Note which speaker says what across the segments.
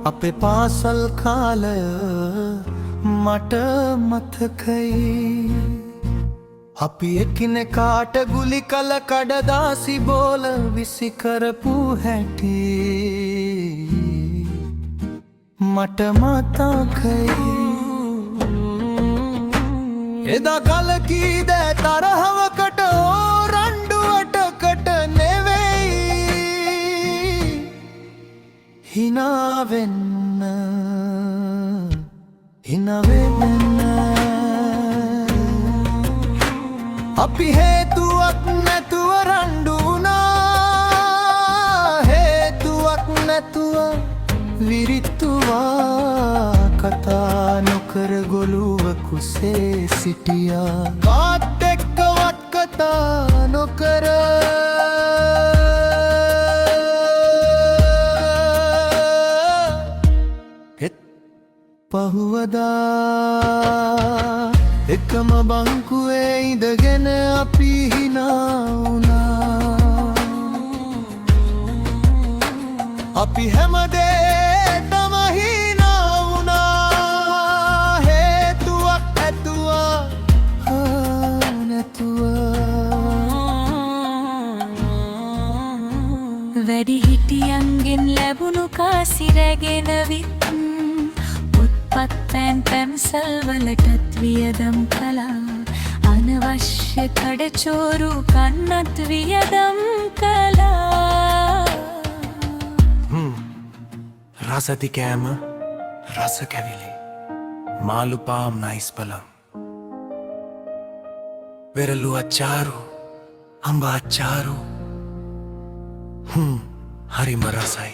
Speaker 1: අපේ පාසල් කාලය මට මතකයි. අපි එකිනෙකාට ගුලි කල කඩදාසි බෝල විසි කරපු හැටි මට මතකයි. එදා කලකී දෑ තරහවකට රණ්ඩුවටකට නෙවෙයි හිනාවෙන්න අපි හේතුවක් නැතුව රණ්ඩු වුණා. හේතුවක් නැතුව විරිත්තුවා කතා නොකර ගොළුව කුසේ සිටියා. කාත් එක්කවත් කතා නොකර පහුවදා එකම බංකුවේ ඉඳගෙන අපි හිනා වුණා. අපි හැමදේටම හිනා වුණා. හේතුවක් ඇතුවා නැතුව
Speaker 2: වැඩිහිටියන්ගෙන් ලැබුණු කාසි රැගෙන විත් පත්පැන් පැම්සල්වලටත් වියදම් කළා. අනවශ්‍ය කඩචෝරු කන්නත් වියදම් කළා.
Speaker 1: රසති කෑම රස කැවිලි මාළු පාම් නයිස් පලම් වෙරළු අච්චාරු අඹ අච්චාරු හරිම රසයි.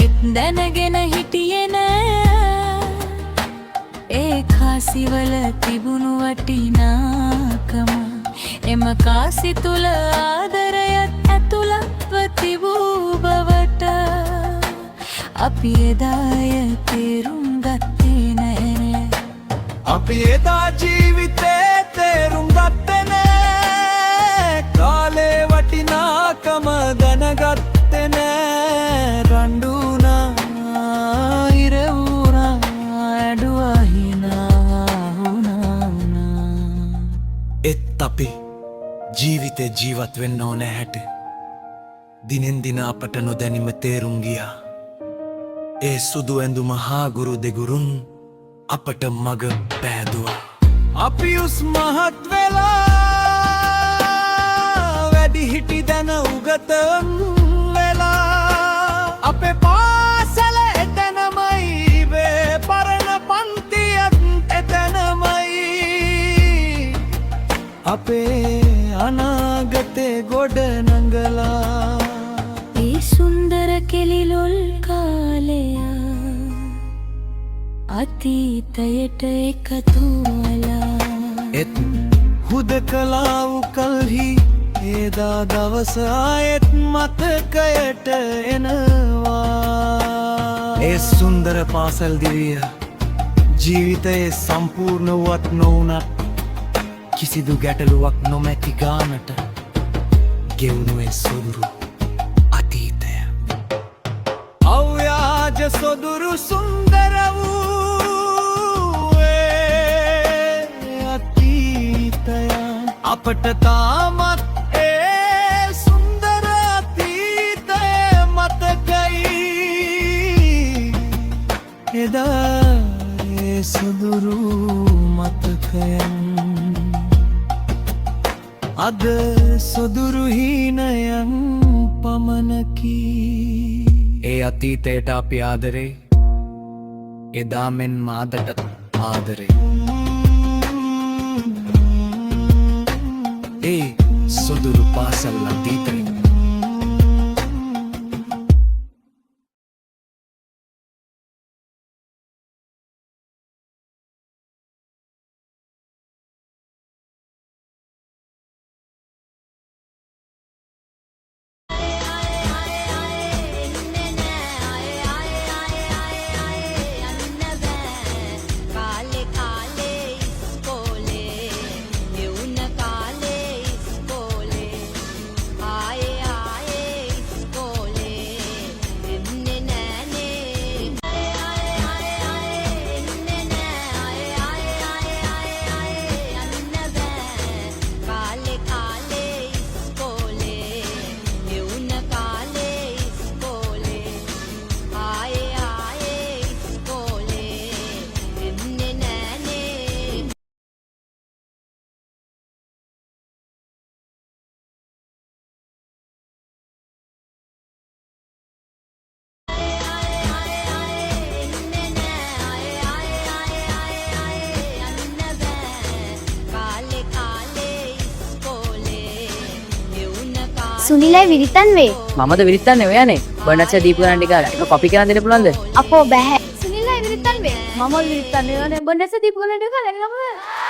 Speaker 2: එක් දැනගෙන හිටියේ නෑ ඒ කාසිවල තිබුණු වටිනාකම. එම කාසි තුල ආදරයත් ඇතුළත්ව තිබූ බවට අපි එදාය තේරුම් ගත්තේ නෑ.
Speaker 1: අපි එදා ජීවිතේ තේරුම් ගත්තේ නෑ. කාලේ වටිනාකම දැනගත්තේ නෑ. රණ්ඩුනා ඉරවුනා ඇඩුවා එත් අපි ජීවිතේ ජීවත් වෙන්න ඕනෑ හැට දිනෙන් දින අපට නොදැනිම තේරුම් ගියා. ඒ සුදු ඇඳුම හා ගුරු දෙගුරුන් අපට මග පෑදුවා. අපි උස් මහත් වෙලා වැඩිහිටි දැන උගතම් වෙලා අපේ පාසල එතනමයි පරණ පන්තියත් එතනමයි අපේ අනාගතේ ගොඩ නඟලා.
Speaker 2: ඒ සුන්දර කෙලිලොල් කාලය අතීතයට එකතු වලා.
Speaker 1: එත් හුදකලා වූ කල්හි එදා දවස ආයෙත් මතකයට එනවා. ඒ සුන්දර පාසල් දිවිය ජීවිතයේ සම්පූර්ණ වුවත් නොවුනත් කිසිදු ගැටලුවක් නොමැති ගානට ගෙවුණුවේ සොදුරු අතීතය. අව්‍යාජ සොදුරු සුන්දර වූ අතීතය අපට තාමත් ඒ සුන්දර අතීතය මතකයි. එදා ඒ සොදුරු මතකයන් අද සොදුරු හීනයන් පමණකි. ඒ අතීතයට අපි ආදරේ එදා මෙන් මාදට ආදරේ. ඒ සොදුරු පාසල් අතීතය
Speaker 3: කාලේ කාලේ ඉස්කෝලේ එවුන සුනිලයි විරිතන් වේ.
Speaker 4: මමද විරිත්තන්නේ ඔයානේ. බර්නර්ස් දීපු ගන්න ටික එක කොපි කරන් දෙන්න පුළුවන්ද?
Speaker 3: අපෝ බෑ. සුනිලයි විරිතන් වේ.
Speaker 4: මම විරිත්තන්නේ ඔයානේ බර්නර්ස් දීපු ගන්න ටික ලැබෙනවද?